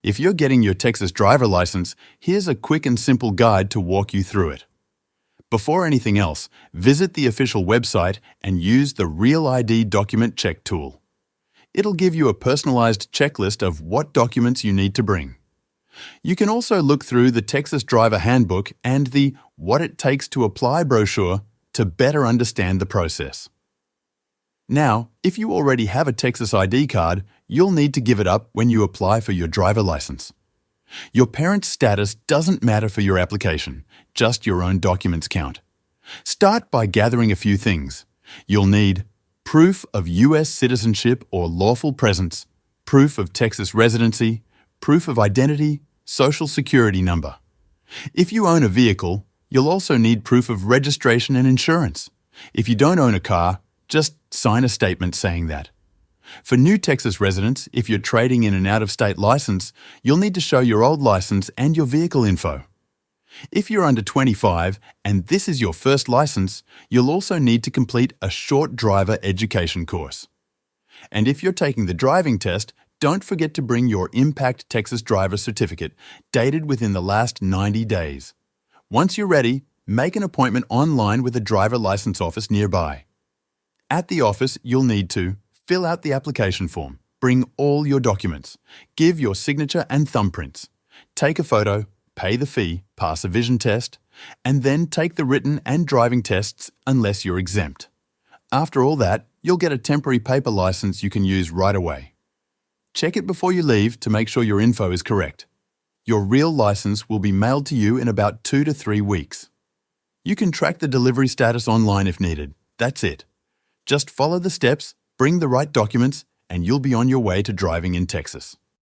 If you're getting your Texas driver license, here's a quick and simple guide to walk you through it. Before anything else, visit the official website and use the Real ID Document Check tool. It'll give you a personalized checklist of what documents you need to bring. You can also look through the Texas Driver Handbook and the What It Takes to Apply brochure to better understand the process. Now, if you already have a Texas ID card, you'll need to give it up when you apply for your driver license. Your parents' status doesn't matter for your application, just your own documents count. Start by gathering a few things. You'll need proof of U.S. citizenship or lawful presence, proof of Texas residency, proof of identity, social security number. If you own a vehicle, you'll also need proof of registration and insurance. If you don't own a car, just sign a statement saying that. For new Texas residents, if you're trading in an out-of-state license, you'll need to show your old license and your vehicle info. If you're under 25 and this is your first license, you'll also need to complete a short driver education course. And if you're taking the driving test, don't forget to bring your Impact Texas Driver Certificate, dated within the last 90 days. Once you're ready, make an appointment online with a driver license office nearby. At the office, you'll need to fill out the application form, bring all your documents, give your signature and thumbprints, take a photo, pay the fee, pass a vision test, and then take the written and driving tests unless you're exempt. After all that, you'll get a temporary paper license you can use right away. Check it before you leave to make sure your info is correct. Your real license will be mailed to you in about 2 to 3 weeks. You can track the delivery status online if needed. That's it. Just follow the steps, bring the right documents, and you'll be on your way to driving in Texas.